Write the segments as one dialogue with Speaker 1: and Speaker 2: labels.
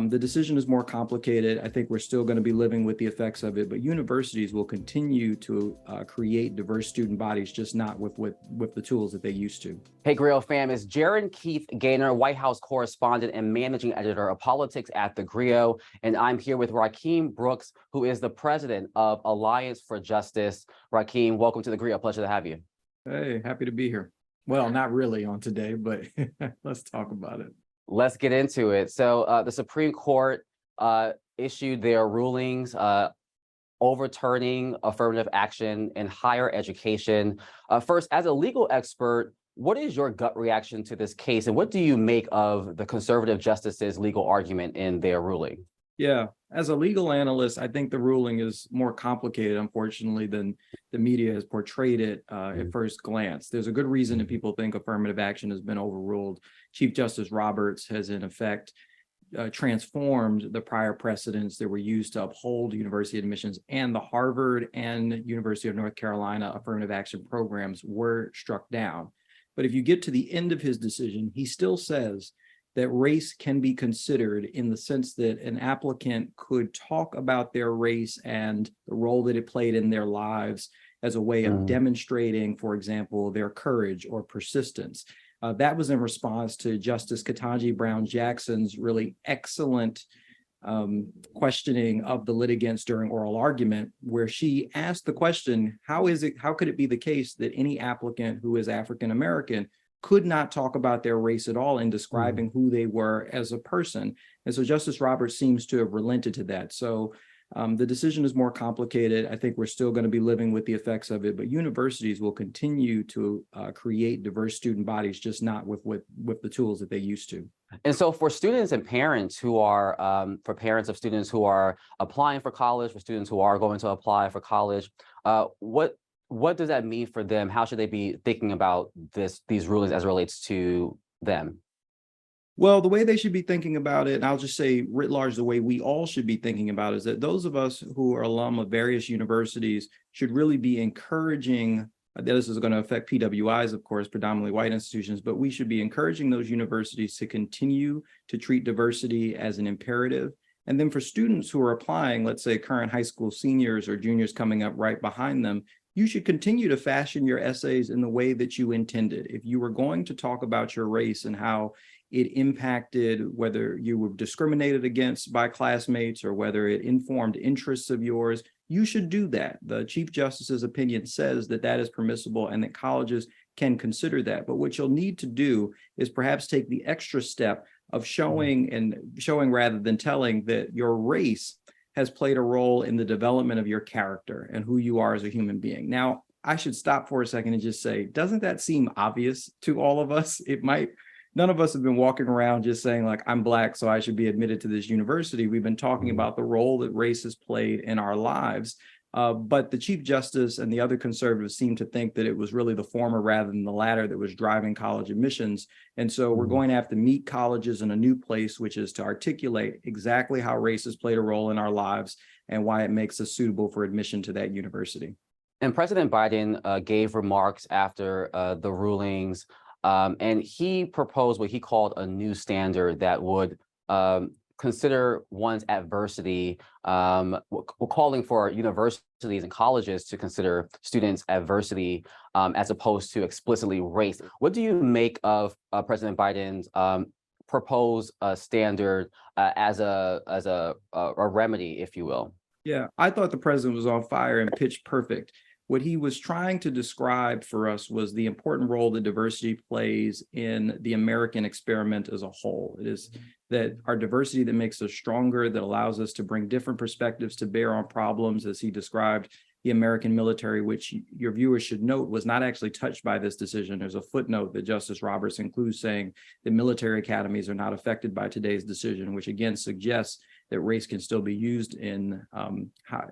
Speaker 1: The decision is more complicated. I think we're still going to be living with the effects of it, but universities will continue to create diverse student bodies, just not with the tools that they used to.
Speaker 2: Hey, TheGrio fam, it's Gerren Keith Gaynor, White House correspondent and managing editor of politics at TheGrio, and I'm here with Rakim Brooks, who is the president of Alliance for Justice. Rakim, welcome to TheGrio. Pleasure to have you.
Speaker 1: Hey, happy to be here. Well, not really on today, but let's talk about it.
Speaker 2: Let's get into it. So the Supreme Court issued their rulings overturning affirmative action in higher education. First, as a legal expert, what is your gut reaction to this case, and what do you make of the conservative justices' legal argument in their ruling?
Speaker 1: Yeah, as a legal analyst, I think the ruling is more complicated, unfortunately, than the media has portrayed it at first glance. There's a good reason that people think affirmative action has been overruled. Chief Justice Roberts has, in effect, transformed the prior precedents that were used to uphold university admissions, and the Harvard and University of North Carolina affirmative action programs were struck down. But if you get to the end of his decision, he still says that race can be considered in the sense that an applicant could talk about their race and the role that it played in their lives as a way of demonstrating, for example, their courage or persistence. That was in response to Justice Ketanji Brown Jackson's really excellent questioning of the litigants during oral argument, where she asked the question, how could it be the case that any applicant who is African American could not talk about their race at all in describing who they were as a person? And so Justice Roberts seems to have relented to that. So the decision is more complicated. I think we're still going to be living with the effects of it, but universities will continue to create diverse student bodies, just not with the tools that they used to.
Speaker 2: And so for students and parents who are, for parents of students who are applying for college, for students who are going to apply for college, what does that mean for them? How should they be thinking about these rulings as it relates to them?
Speaker 1: Well, the way they should be thinking about it, and I'll just say writ large, the way we all should be thinking about it, is that those of us who are alum of various universities should really be encouraging, this is going to affect PWIs, of course, predominantly white institutions, but we should be encouraging those universities to continue to treat diversity as an imperative. And then for students who are applying, let's say current high school seniors or juniors coming up right behind them, you should continue to fashion your essays in the way that you intended. If you were going to talk about your race and how it impacted whether you were discriminated against by classmates or whether it informed interests of yours, you should do that. The Chief Justice's opinion says that that is permissible and that colleges can consider that. But what you'll need to do is perhaps take the extra step of showing rather than telling that your race has played a role in the development of your character and who you are as a human being. Now, I should stop for a second and just say, doesn't that seem obvious to all of us? It might. None of us have been walking around just saying, like, I'm Black, so I should be admitted to this university. We've been talking about the role that race has played in our lives. But the Chief Justice and the other conservatives seem to think that it was really the former rather than the latter that was driving college admissions. And so we're going to have to meet colleges in a new place, which is to articulate exactly how race has played a role in our lives and why it makes us suitable for admission to that university.
Speaker 2: And President Biden gave remarks after the rulings, and he proposed what he called a new standard that would consider one's adversity. We're calling for universities and colleges to consider students' adversity as opposed to explicitly race. What do you make of President Biden's proposed standard as a remedy, if you will?
Speaker 1: Yeah, I thought the president was on fire and pitch perfect. What he was trying to describe for us was the important role that diversity plays in the American experiment as a whole. It is that our diversity that makes us stronger, that allows us to bring different perspectives to bear on problems, as he described the American military, which your viewers should note was not actually touched by this decision. There's a footnote that Justice Roberts includes saying that military academies are not affected by today's decision, which again suggests that race can still be used in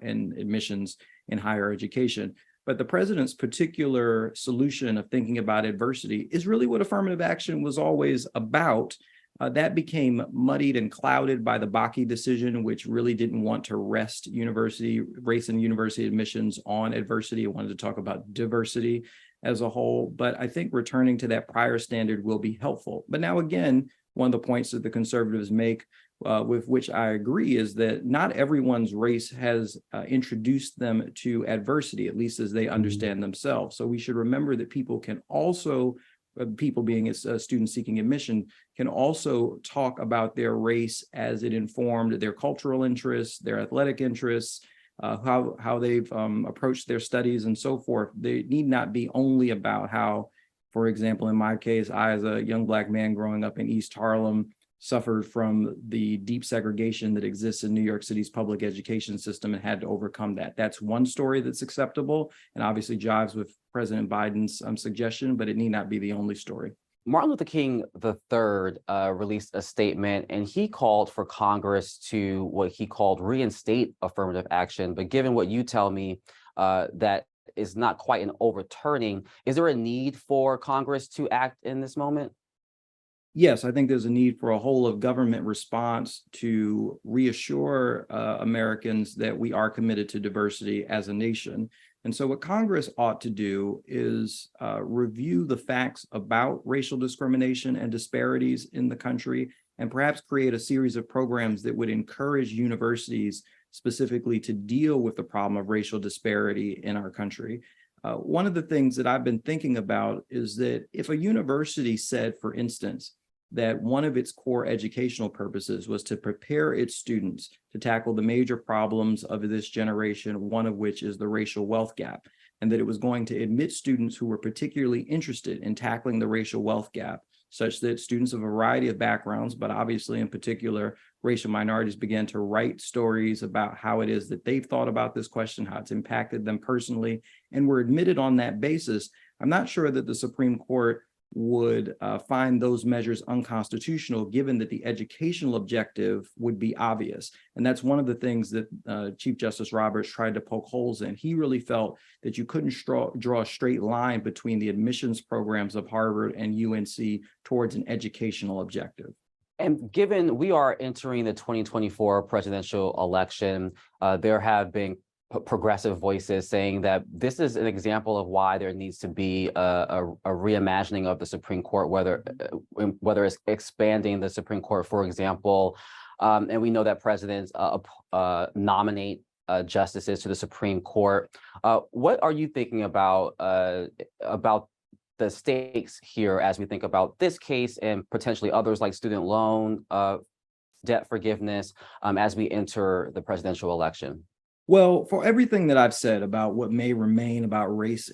Speaker 1: admissions in higher education. But the president's particular solution of thinking about adversity is really what affirmative action was always about. That became muddied and clouded by the Bakke decision, which really didn't want to rest race and university admissions on adversity. It wanted to talk about diversity as a whole. But I think returning to that prior standard will be helpful. But now, again, one of the points that the conservatives make with which I agree, is that not everyone's race has introduced them to adversity, at least as they understand themselves. So we should remember that people can also, people being students seeking admission, can also talk about their race as it informed their cultural interests, their athletic interests, how they've approached their studies and so forth. They need not be only about how, for example, in my case, I, as a young Black man growing up in East Harlem, suffered from the deep segregation that exists in New York City's public education system and had to overcome that. That's one story that's acceptable and obviously jives with President Biden's suggestion, but it need not be the only story.
Speaker 2: Martin Luther King III released a statement, and he called for Congress to what he called reinstate affirmative action. But given what you tell me, that is not quite an overturning, is there a need for Congress to act in this moment?
Speaker 1: Yes, I think there's a need for a whole of government response to reassure Americans that we are committed to diversity as a nation. And so what Congress ought to do is review the facts about racial discrimination and disparities in the country, and perhaps create a series of programs that would encourage universities specifically to deal with the problem of racial disparity in our country. One of the things that I've been thinking about is that if a university said, for instance, that one of its core educational purposes was to prepare its students to tackle the major problems of this generation, one of which is the racial wealth gap, and that it was going to admit students who were particularly interested in tackling the racial wealth gap, such that students of a variety of backgrounds, but obviously in particular racial minorities, began to write stories about how it is that they've thought about this question, how it's impacted them personally, and were admitted on that basis. I'm not sure that the Supreme Court would find those measures unconstitutional, given that the educational objective would be obvious. And that's one of the things that Chief Justice Roberts tried to poke holes in. He really felt that you couldn't draw a straight line between the admissions programs of Harvard and UNC towards an educational objective.
Speaker 2: And given we are entering the 2024 presidential election, there have been progressive voices saying that this is an example of why there needs to be a reimagining of the Supreme Court, whether it's expanding the Supreme Court, for example. And we know that presidents nominate justices to the Supreme Court. What are you thinking about the stakes here as we think about this case and potentially others like student loan debt forgiveness as we enter the presidential election?
Speaker 1: Well, for everything that I've said about what may remain about race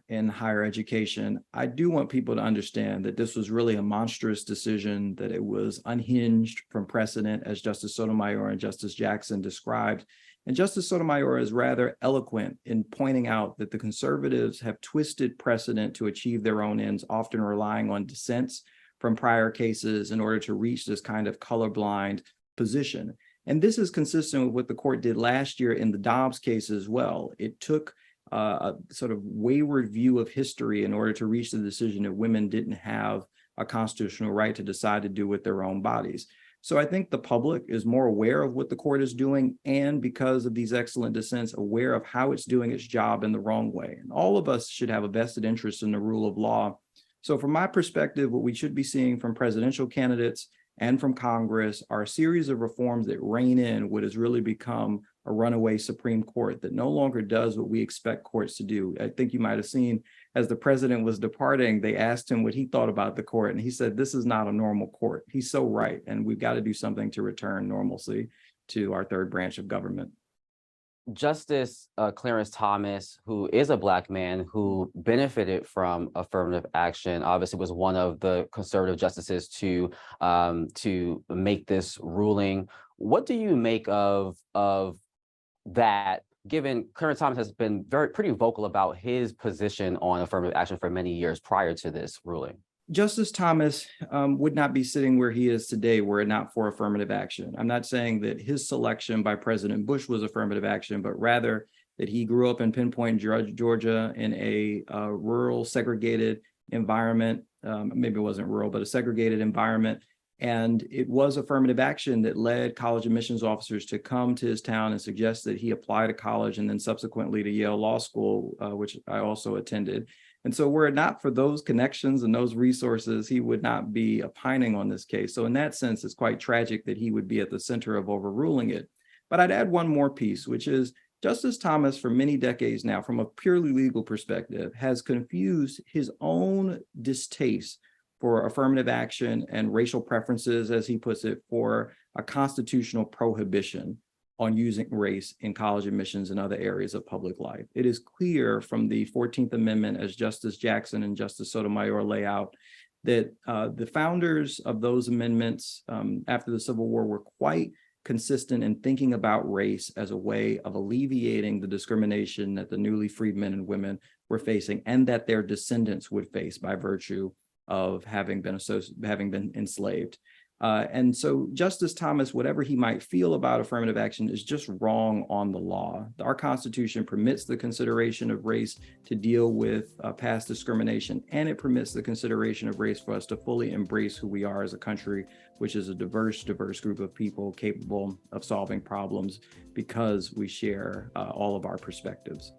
Speaker 1: in higher education, I do want people to understand that this was really a monstrous decision, that it was unhinged from precedent, as Justice Sotomayor and Justice Jackson described. And Justice Sotomayor is rather eloquent in pointing out that the conservatives have twisted precedent to achieve their own ends, often relying on dissents from prior cases in order to reach this kind of colorblind position. And this is consistent with what the court did last year in the Dobbs case as well. It took a sort of wayward view of history in order to reach the decision that women didn't have a constitutional right to decide to do with their own bodies. So I think the public is more aware of what the court is doing, and because of these excellent dissents, aware of how it's doing its job in the wrong way. And all of us should have a vested interest in the rule of law. So from my perspective, what we should be seeing from presidential candidates and from Congress are a series of reforms that rein in what has really become a runaway Supreme Court that no longer does what we expect courts to do. I think you might have seen, as the president was departing, they asked him what he thought about the court, and he said, "This is not a normal court." He's so right, and we've got to do something to return normalcy to our third branch of government.
Speaker 2: Justice Clarence Thomas, who is a Black man who benefited from affirmative action, obviously was one of the conservative justices to make this ruling. What do you make of that, given Clarence Thomas has been pretty vocal about his position on affirmative action for many years prior to this ruling?
Speaker 1: Justice Thomas would not be sitting where he is today were it not for affirmative action. I'm not saying that his selection by President Bush was affirmative action, but rather that he grew up in Pinpoint, Georgia, in a rural, segregated environment. Maybe it wasn't rural, but a segregated environment. And it was affirmative action that led college admissions officers to come to his town and suggest that he apply to college and then subsequently to Yale Law School, which I also attended. And so were it not for those connections and those resources, he would not be opining on this case. So in that sense, it's quite tragic that he would be at the center of overruling it. But I'd add one more piece, which is Justice Thomas, for many decades now, from a purely legal perspective, has confused his own distaste for affirmative action and racial preferences, as he puts it, for a constitutional prohibition on using race in college admissions and other areas of public life. It is clear from the 14th Amendment, as Justice Jackson and Justice Sotomayor lay out, that the founders of those amendments after the Civil War were quite consistent in thinking about race as a way of alleviating the discrimination that the newly freed men and women were facing, and that their descendants would face by virtue of having been enslaved. And so Justice Thomas, whatever he might feel about affirmative action, is just wrong on the law. Our Constitution permits the consideration of race to deal with past discrimination, and it permits the consideration of race for us to fully embrace who we are as a country, which is a diverse group of people capable of solving problems because we share all of our perspectives.